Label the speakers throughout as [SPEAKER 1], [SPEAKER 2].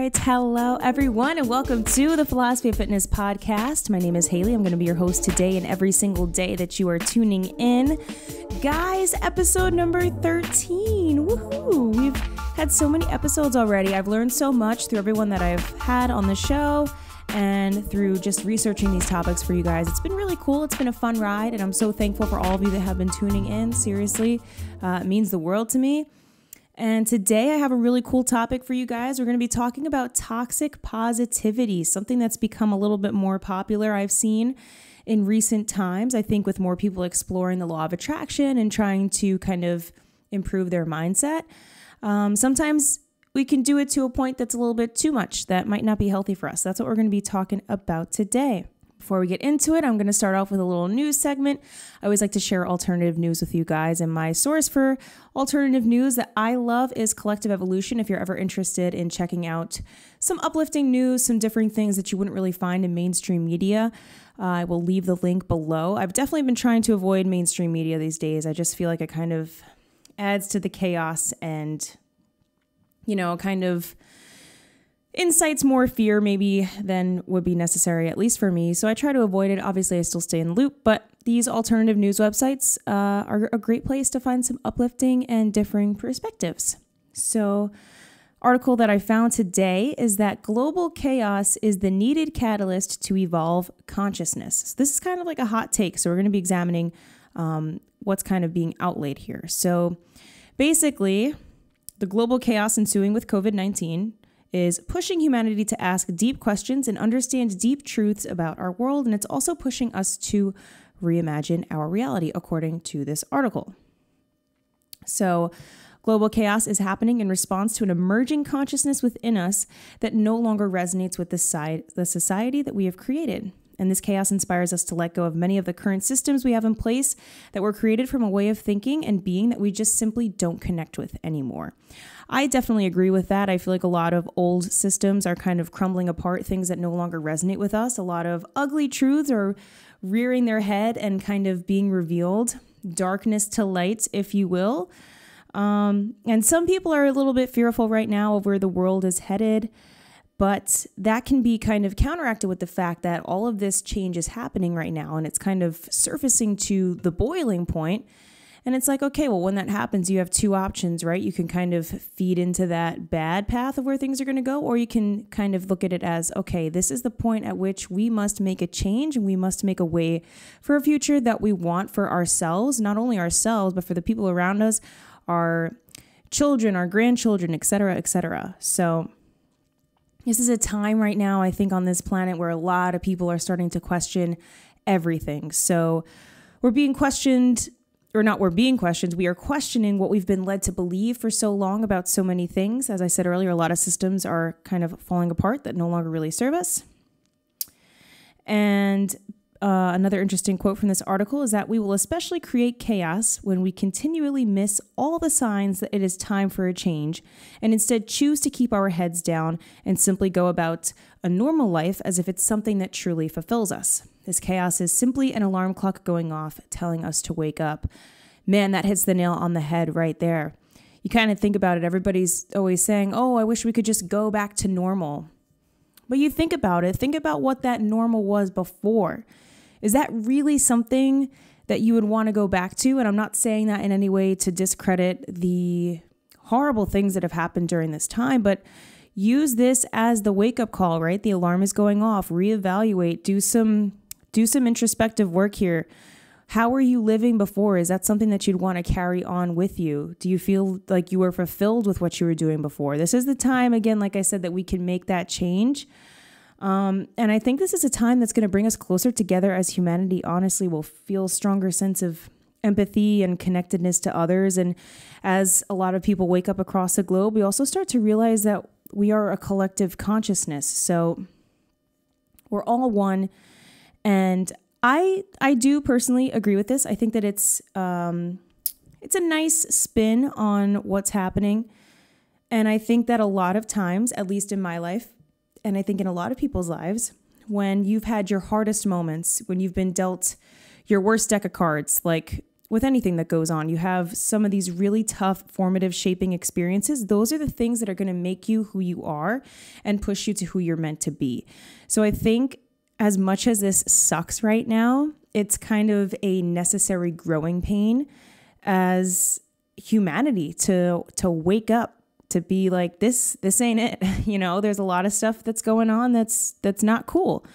[SPEAKER 1] right. Hello, everyone, and welcome to the Philosophy of Fitness podcast. My name is Haley. I'm going to be your host today and every single day that you are tuning in. Guys, episode number 13. Woohoo! We've had so many episodes already. I've learned so much through everyone that I've had on the show and through just researching these topics for you guys. It's been really cool. It's been a fun ride, and I'm so thankful for all of you that have been tuning in. Seriously, it means the world to me. And today I have a really cool topic for you guys. We're going to be talking about toxic positivity, something that's become a little bit more popular, I've seen in recent times. I think with more people exploring the law of attraction and trying to kind of improve their mindset. Sometimes we can do it to a point that's a little bit too much. That might not be healthy for us. That's what we're going to be talking about today. Before we get into it, I'm going to start off with a little news segment. I always like to share alternative news with you guys, and my source for alternative news that I love is Collective Evolution. If you're ever interested in checking out some uplifting news, some different things that you wouldn't really find in mainstream media, I will leave the link below. I've definitely been trying to avoid mainstream media these days. I just feel like it kind of adds to the chaos and, kind of incites more fear maybe than would be necessary, at least for me. So I try to avoid it. Obviously, I still stay in the loop, but these alternative news websites are a great place to find some uplifting and differing perspectives. So article that I found today is that global chaos is the needed catalyst to evolve consciousness. So this is kind of like a hot take. So we're going to be examining what's kind of being outlaid here. So basically, the global chaos ensuing with COVID-19 is pushing humanity to ask deep questions and understand deep truths about our world. And it's also pushing us to reimagine our reality, according to this article. So global chaos is happening in response to an emerging consciousness within us that no longer resonates with the society that we have created. And this chaos inspires us to let go of many of the current systems we have in place that were created from a way of thinking and being that we just simply don't connect with anymore. I definitely agree with that. I feel like a lot of old systems are kind of crumbling apart, things that no longer resonate with us. A lot of ugly truths are rearing their head and kind of being revealed, darkness to light, if you will. And some people are a little bit fearful right now of where the world is headed. But that can be kind of counteracted with the fact that all of this change is happening right now and it's kind of surfacing to the boiling point. And it's like, okay, well, when that happens, you have two options, right? You can kind of feed into that bad path of where things are going to go, or you can kind of look at it as, okay, this is the point at which we must make a change and we must make a way for a future that we want for ourselves, not only ourselves, but for the people around us, our children, our grandchildren, et cetera, et cetera. So this is a time right now, I think, on this planet where a lot of people are starting to question everything. So we're being questioned, or not we're being questioned, we are questioning what we've been led to believe for so long about so many things. As I said earlier, a lot of systems are kind of falling apart that no longer really serve us. And another interesting quote from this article is that we will especially create chaos when we continually miss all the signs that it is time for a change and instead choose to keep our heads down and simply go about a normal life as if it's something that truly fulfills us. This chaos is simply an alarm clock going off, telling us to wake up. Man, that hits the nail on the head right there. You kind of think about it. Everybody's always saying, oh, I wish we could just go back to normal. But you think about it. Think about what that normal was before. Is that really something that you would want to go back to? And I'm not saying that in any way to discredit the horrible things that have happened during this time, but use this as the wake-up call, right? The alarm is going off. Reevaluate. Do some introspective work here. How were you living before? Is that something that you'd want to carry on with you? Do you feel like you were fulfilled with what you were doing before? This is the time, again, like I said, that we can make that change. And I think this is a time that's going to bring us closer together as humanity. Honestly, we'll feel a stronger sense of empathy and connectedness to others. And as a lot of people wake up across the globe, we also start to realize that we are a collective consciousness. So we're all one. And I do personally agree with this. I think that it's a nice spin on what's happening. And I think that a lot of times, at least in my life, and I think in a lot of people's lives, when you've had your hardest moments, when you've been dealt your worst deck of cards, like with anything that goes on. You have some of these really tough formative shaping experiences. Those are the things that are going to make you who you are and push you to who you're meant to be. So I think as much as this sucks right now, it's kind of a necessary growing pain as humanity to wake up, to be like, this ain't it. There's a lot of stuff that's going on that's not cool.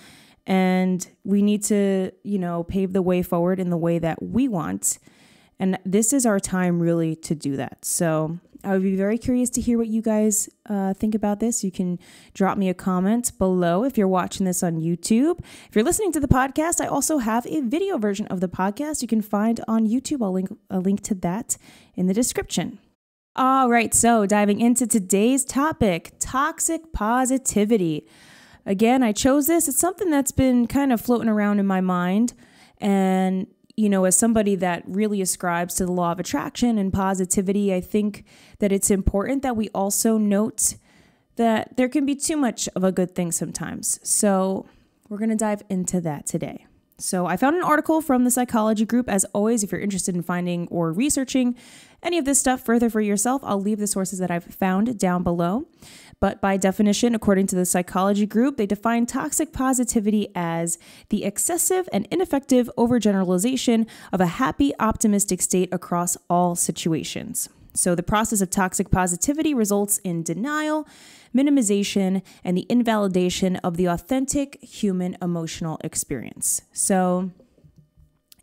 [SPEAKER 1] And we need to, pave the way forward in the way that we want. And this is our time really to do that. So I would be very curious to hear what you guys think about this. You can drop me a comment below if you're watching this on YouTube. If you're listening to the podcast, I also have a video version of the podcast you can find on YouTube. I'll link a link to that in the description. All right, so diving into today's topic, toxic positivity. Again, I chose this. It's something that's been kind of floating around in my mind. And, as somebody that really ascribes to the law of attraction and positivity, I think that it's important that we also note that there can be too much of a good thing sometimes. So we're going to dive into that today. So I found an article from the Psychology Group. As always, if you're interested in finding or researching any of this stuff further for yourself, I'll leave the sources that I've found down below. But by definition, according to the Psychology Group, they define toxic positivity as the excessive and ineffective overgeneralization of a happy, optimistic state across all situations. So the process of toxic positivity results in denial, minimization, and the invalidation of the authentic human emotional experience. So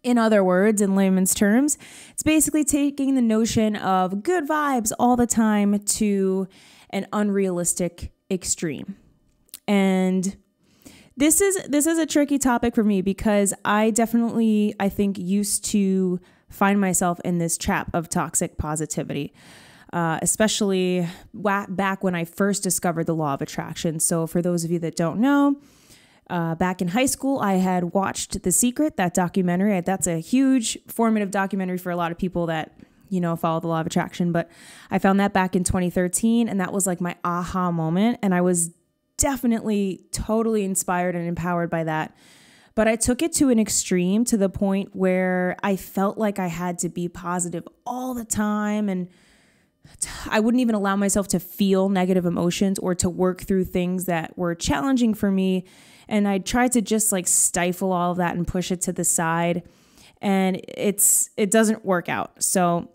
[SPEAKER 1] in other words, in layman's terms, it's basically taking the notion of good vibes all the time to an unrealistic extreme. And this is a tricky topic for me because I definitely, I think, used to find myself in this trap of toxic positivity, especially back when I first discovered the law of attraction. So for those of you that don't know, back in high school, I had watched The Secret, that documentary. That's a huge formative documentary for a lot of people that, follow the law of attraction. But I found that back in 2013, and that was like my aha moment. And I was definitely totally inspired and empowered by that. But I took it to an extreme, to the point where I felt like I had to be positive all the time. And I wouldn't even allow myself to feel negative emotions or to work through things that were challenging for me. And I tried to just like stifle all of that and push it to the side. And it doesn't work out. So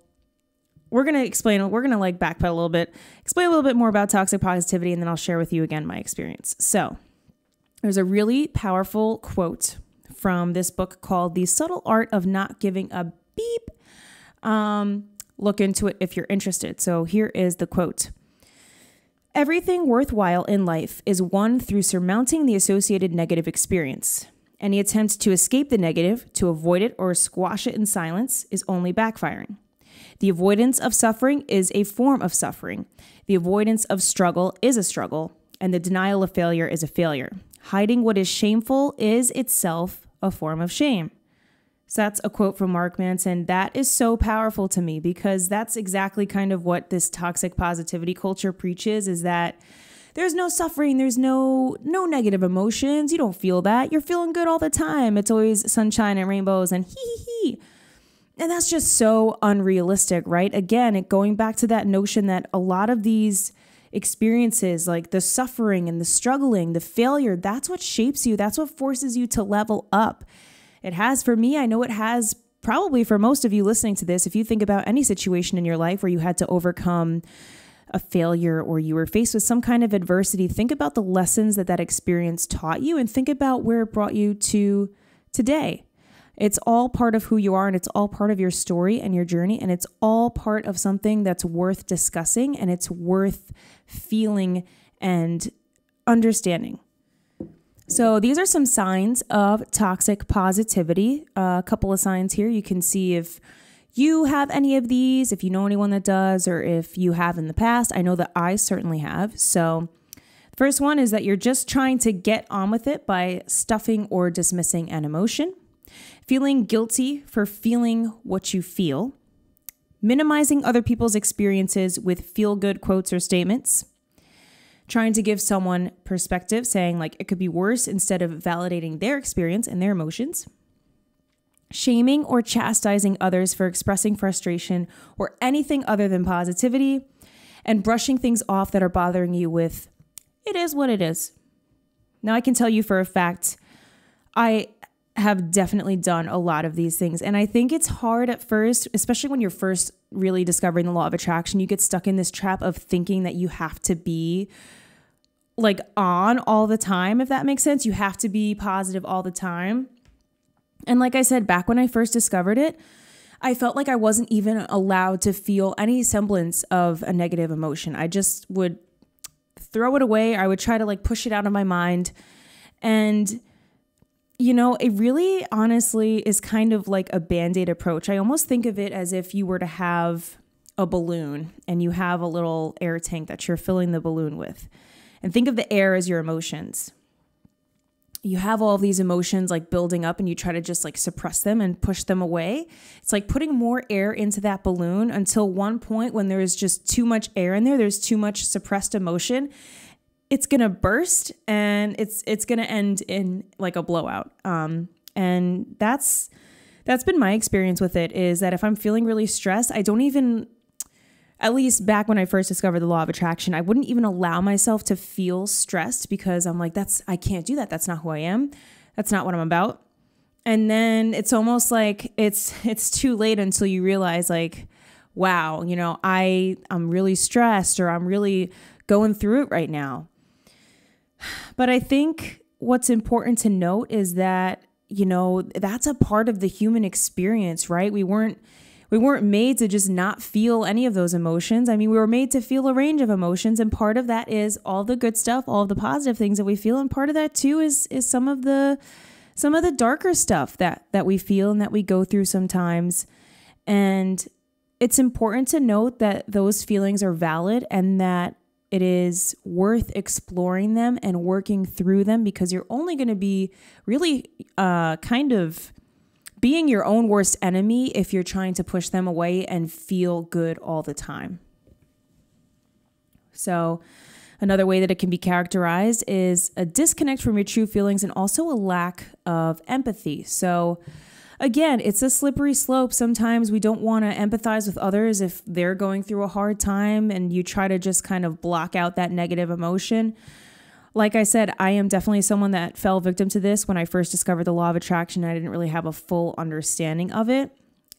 [SPEAKER 1] we're going to backpedal a little bit, explain a little bit more about toxic positivity, and then I'll share with you again my experience. So there's a really powerful quote from this book called The Subtle Art of Not Giving a Beep. Look into it if you're interested. So here is the quote. Everything worthwhile in life is won through surmounting the associated negative experience. Any attempt to escape the negative, to avoid it or squash it in silence, is only backfiring. The avoidance of suffering is a form of suffering. The avoidance of struggle is a struggle, and the denial of failure is a failure. Hiding what is shameful is itself a form of shame. So that's a quote from Mark Manson. That is so powerful to me because that's exactly kind of what this toxic positivity culture preaches, is that there's no suffering, there's no negative emotions. You don't feel that. You're feeling good all the time. It's always sunshine and rainbows and hee. And that's just so unrealistic, right? Again, going back to that notion that a lot of these experiences, like the suffering and the struggling, the failure, that's what shapes you. That's what forces you to level up. It has for me. I know it has probably for most of you listening to this. If you think about any situation in your life where you had to overcome a failure or you were faced with some kind of adversity, think about the lessons that experience taught you and think about where it brought you to today. It's all part of who you are, and it's all part of your story and your journey, and it's all part of something that's worth discussing, and it's worth feeling and understanding. So these are some signs of toxic positivity. A couple of signs here. You can see if you have any of these, if you know anyone that does, or if you have in the past. I know that I certainly have. So the first one is that you're just trying to get on with it by stuffing or dismissing an emotion. Feeling guilty for feeling what you feel. Minimizing other people's experiences with feel-good quotes or statements. Trying to give someone perspective, saying like it could be worse instead of validating their experience and their emotions. shaming or chastising others for expressing frustration or anything other than positivity, and brushing things off that are bothering you with, it is what it is. Now, I can tell you for a fact, I have definitely done a lot of these things. And I think it's hard at first, especially when you're first really discovering the law of attraction. You get stuck in this trap of thinking that you have to be like on all the time, if that makes sense. You have to be positive all the time. And like I said, back when I first discovered it, I felt like I wasn't even allowed to feel any semblance of a negative emotion. I just would throw it away. I would try to like push it out of my mind. And you know, it really honestly is kind of like a Band-Aid approach. I almost think of it as if you were to have a balloon and you have a little air tank that you're filling the balloon with. And think of the air as your emotions. You have all of these emotions like building up and you try to just like suppress them and push them away. It's like putting more air into that balloon until one point when there's just too much air in there, there's too much suppressed emotion. It's going to burst and it's going to end in like a blowout. And that's been my experience with it, is that if I'm feeling really stressed, I don't even, at least back when I first discovered the law of attraction, I wouldn't even allow myself to feel stressed because I'm like, I can't do that. That's not who I am. That's not what I'm about. And then it's almost like it's too late until you realize like, wow, you know, I'm really stressed or I'm really going through it right now. But I think what's important to note is that, you know, that's a part of the human experience, right? We weren't made to just not feel any of those emotions. I mean, we were made to feel a range of emotions. And part of that is all the good stuff, all of the positive things that we feel. And part of that too is some of the darker stuff that we feel and that we go through sometimes. And it's important to note that those feelings are valid and that it is worth exploring them and working through them, because you're only going to be really kind of being your own worst enemy if you're trying to push them away and feel good all the time. So another way that it can be characterized is a disconnect from your true feelings and also a lack of empathy. So again, it's a slippery slope. Sometimes we don't want to empathize with others if they're going through a hard time and you try to just kind of block out that negative emotion. Like I said, I am definitely someone that fell victim to this when I first discovered the law of attraction. I didn't really have a full understanding of it.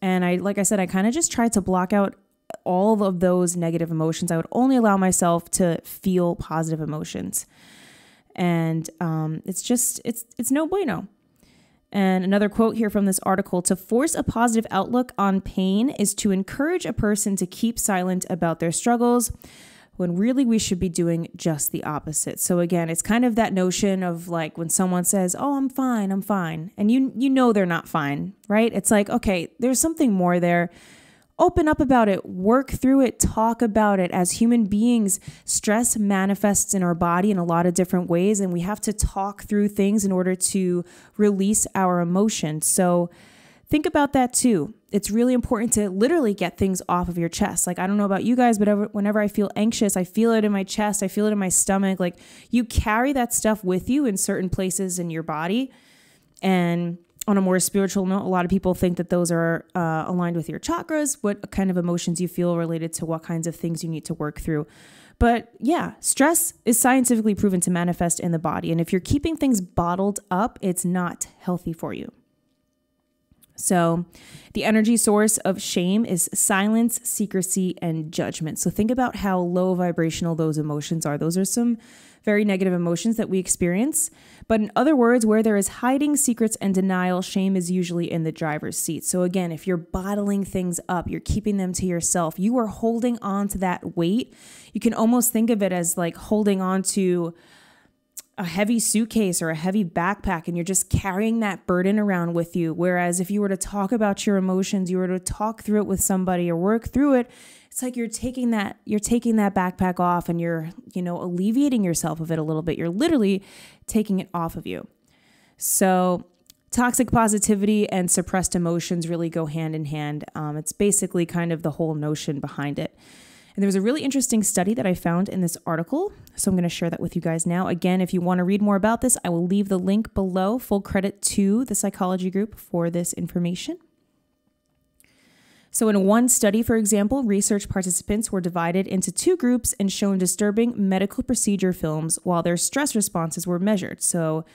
[SPEAKER 1] And like I said, I kind of just tried to block out all of those negative emotions. I would only allow myself to feel positive emotions. And it's no bueno. And another quote here from this article: to force a positive outlook on pain is to encourage a person to keep silent about their struggles, when really we should be doing just the opposite. So again, it's kind of that notion of like when someone says, oh, I'm fine. And you know they're not fine, right? It's like, okay, there's something more there. Open up about it, work through it, talk about it. As human beings, stress manifests in our body in a lot of different ways, and we have to talk through things in order to release our emotions. So think about that too. It's really important to literally get things off of your chest. Like, I don't know about you guys, but whenever I feel anxious, I feel it in my chest, I feel it in my stomach. Like, you carry that stuff with you in certain places in your body. And on a more spiritual note, a lot of people think that those are aligned with your chakras, what kind of emotions you feel related to what kinds of things you need to work through. But yeah, stress is scientifically proven to manifest in the body. And if you're keeping things bottled up, it's not healthy for you. So the energy source of shame is silence, secrecy, and judgment. So think about how low vibrational those emotions are. Those are some very negative emotions that we experience. But in other words, where there is hiding, secrets, and denial, shame is usually in the driver's seat. So again, if you're bottling things up, you're keeping them to yourself, you are holding on to that weight. You can almost think of it as like holding on to a heavy suitcase or a heavy backpack, and you're just carrying that burden around with you. Whereas if you were to talk about your emotions, you were to talk through it with somebody or work through it, it's like you're taking that backpack off and you're, alleviating yourself of it a little bit. You're literally taking it off of you. So toxic positivity and suppressed emotions really go hand in hand. It's basically kind of the whole notion behind it. And there was a really interesting study that I found in this article. So I'm going to share that with you guys now. Again, if you want to read more about this, I will leave the link below. Full credit to the psychology group for this information. So in one study, for example, research participants were divided into two groups and shown disturbing medical procedure films while their stress responses were measured. So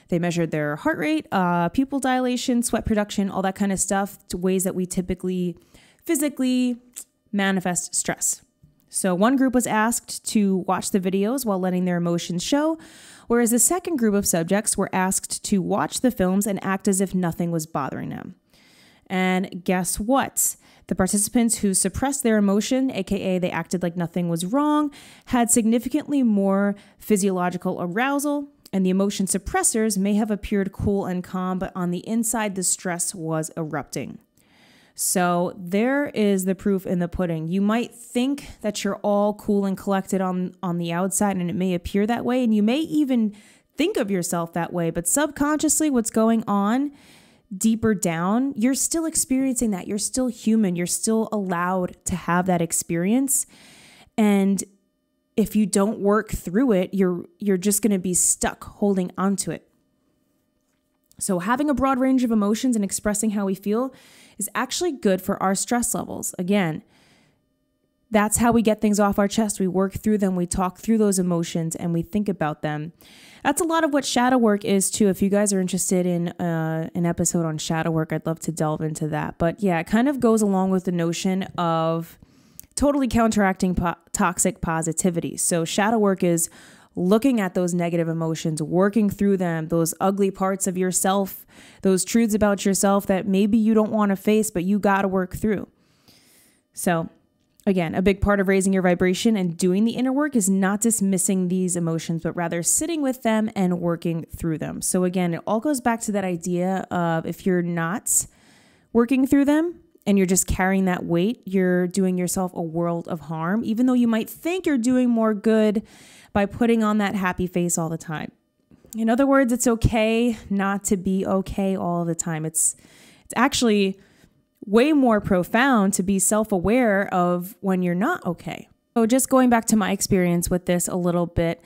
[SPEAKER 1] they measured their heart rate, pupil dilation, sweat production, all that kind of stuff, to ways that we typically physically manifest stress. So one group was asked to watch the videos while letting their emotions show, whereas the second group of subjects were asked to watch the films and act as if nothing was bothering them. And guess what? The participants who suppressed their emotion, aka they acted like nothing was wrong, had significantly more physiological arousal, and the emotion suppressors may have appeared cool and calm, but on the inside, the stress was erupting. So there is the proof in the pudding. You might think that you're all cool and collected on the outside, and it may appear that way, and you may even think of yourself that way, but subconsciously what's going on deeper down, you're still experiencing that. You're still human. You're still allowed to have that experience. And if you don't work through it, you're just going to be stuck holding onto it. So having a broad range of emotions and expressing how we feel is actually good for our stress levels. Again, that's how we get things off our chest. We work through them, we talk through those emotions, and we think about them. That's a lot of what shadow work is too. If you guys are interested in an episode on shadow work, I'd love to delve into that. But yeah, it kind of goes along with the notion of totally counteracting toxic positivity. So shadow work is looking at those negative emotions, working through them, those ugly parts of yourself, those truths about yourself that maybe you don't want to face, but you got to work through. So again, a big part of raising your vibration and doing the inner work is not dismissing these emotions, but rather sitting with them and working through them. So again, it all goes back to that idea of if you're not working through them and you're just carrying that weight, you're doing yourself a world of harm, even though you might think you're doing more good by putting on that happy face all the time. In other words, it's okay not to be okay all the time. It's actually way more profound to be self-aware of when you're not okay. So just going back to my experience with this a little bit,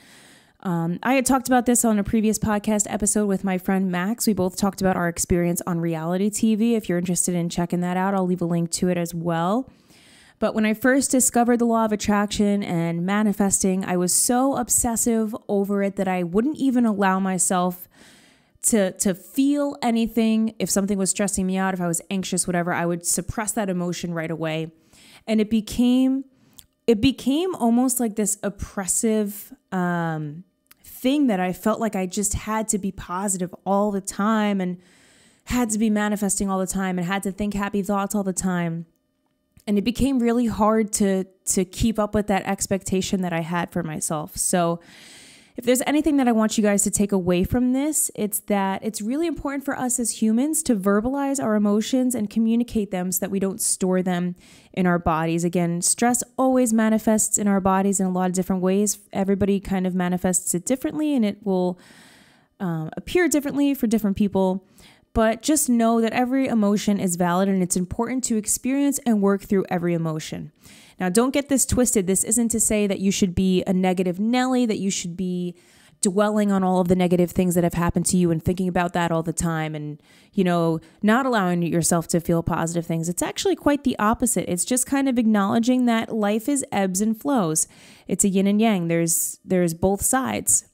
[SPEAKER 1] I had talked about this on a previous podcast episode with my friend Max. We both talked about our experience on reality TV. If you're interested in checking that out, I'll leave a link to it as well. But when I first discovered the law of attraction and manifesting, I was so obsessive over it that I wouldn't even allow myself to feel anything. If something was stressing me out, if I was anxious, whatever, I would suppress that emotion right away. And it became almost like this oppressive thing that I felt like I just had to be positive all the time and had to be manifesting all the time and had to think happy thoughts all the time. And it became really hard to keep up with that expectation that I had for myself. So if there's anything that I want you guys to take away from this, it's that it's really important for us as humans to verbalize our emotions and communicate them so that we don't store them in our bodies. Again, stress always manifests in our bodies in a lot of different ways. Everybody kind of manifests it differently, and it will appear differently for different people. But just know that every emotion is valid, and it's important to experience and work through every emotion. Now, don't get this twisted. This isn't to say that you should be a negative Nelly, that you should be dwelling on all of the negative things that have happened to you and thinking about that all the time and, not allowing yourself to feel positive things. It's actually quite the opposite. It's just kind of acknowledging that life is ebbs and flows. It's a yin and yang. There's both sides.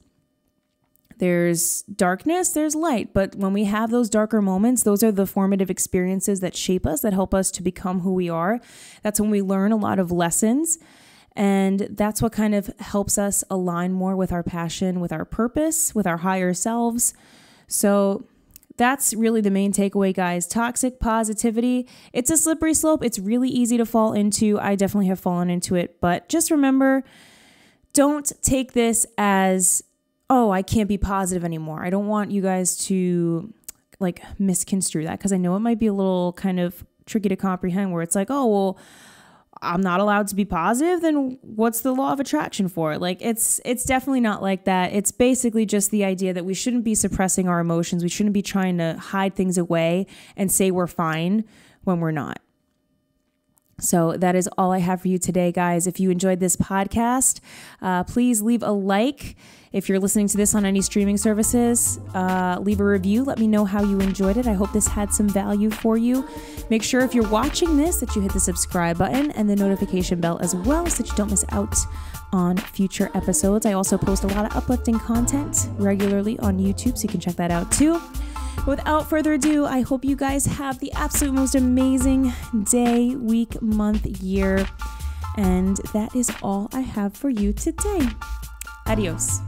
[SPEAKER 1] There's darkness, there's light. But when we have those darker moments, those are the formative experiences that shape us, that help us to become who we are. That's when we learn a lot of lessons. And that's what kind of helps us align more with our passion, with our purpose, with our higher selves. So that's really the main takeaway, guys. Toxic positivity, it's a slippery slope. It's really easy to fall into. I definitely have fallen into it. But just remember, don't take this as, oh, I can't be positive anymore. I don't want you guys to misconstrue that, because I know it might be a little kind of tricky to comprehend, where it's like, oh, well, I'm not allowed to be positive, then what's the law of attraction for? It's definitely not like that. It's basically just the idea that we shouldn't be suppressing our emotions. We shouldn't be trying to hide things away and say we're fine when we're not. So that is all I have for you today, guys. If you enjoyed this podcast, please leave a like. If you're listening to this on any streaming services, leave a review. Let me know how you enjoyed it. I hope this had some value for you. Make sure if you're watching this that you hit the subscribe button and the notification bell as well so that you don't miss out on future episodes. I also post a lot of uplifting content regularly on YouTube, so you can check that out too. Without further ado, I hope you guys have the absolute most amazing day, week, month, year. And that is all I have for you today. Adios.